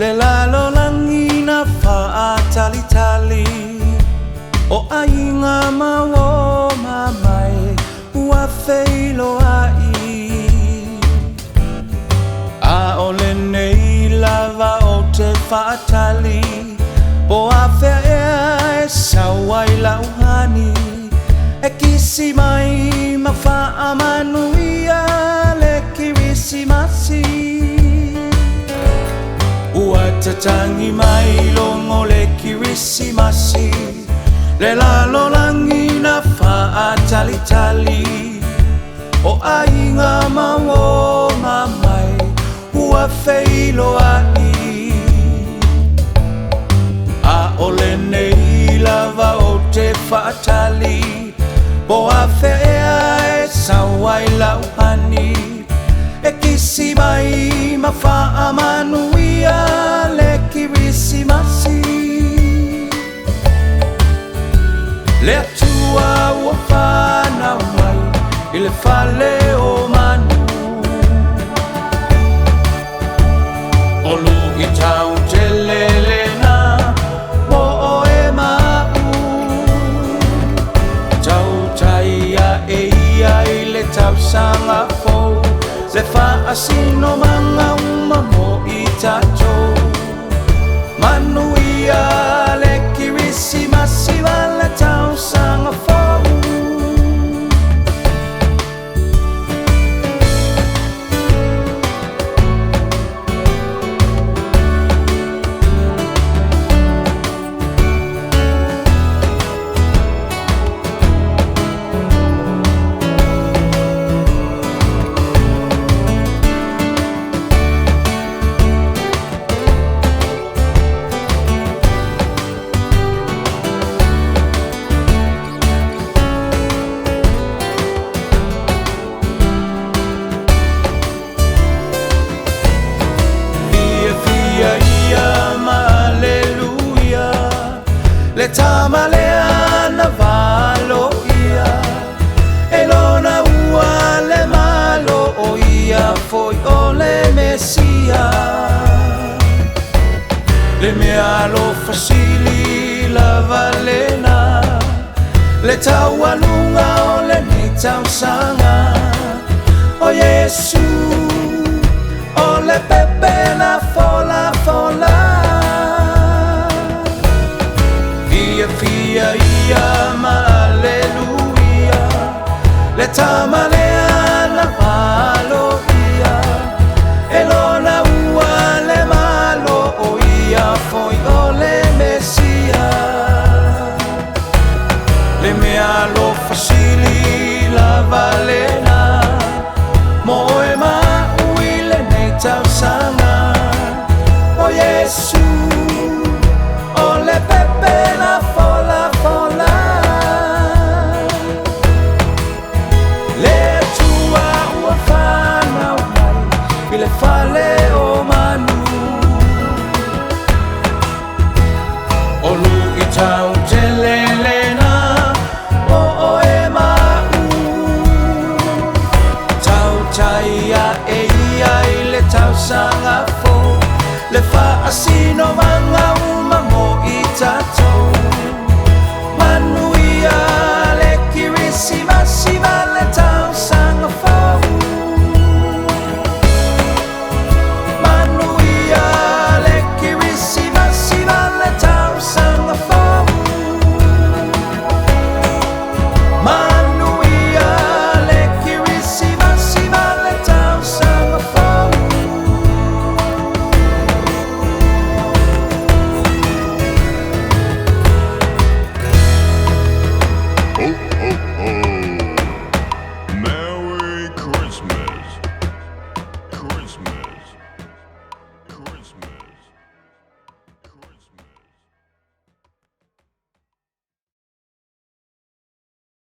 le lalo langina faatali-tali o ainga mawo mamai ua feilo ai a ole nei lava o te faatali po a fea e sawai lauhani e kisi mai ma faamanuia le kirisimasi ua tatangi mai longo le kirisimasi le lalo langina faatali-tali o ainga mawo mamai ua feilo ai a ole nei lava o te faatali po a fea e sawai lauhani e kisi mai ma faamanuia le kirisimasi le atua ua whanau mai i le whale o manu olu i tau te lelena mo o e mau tau taia e ia i le tau sanga fou le whaasino manga uma mo i tatou manuia le kirisimasi wa le tau sanga fou le tamalea na valo ia e lona ua le malo o ia foi o le Mesia le mea lo fasili la valena le taualunga o le nei tausanga o Yesu o le pepe na fola fola Fia ia ma aleluia le tamalea na malo ia e lona ua le malo o ia foi o le Mesia le mea lo fasili la valena mo e ma ui le nei tausanga o Yesu o le pepe na fola fola le tua ua whanau mai i le whale o manu o lu i tau te lelena o e mau tau taia e ia i le tau sanga fo le whaasino manga uma mo i tatou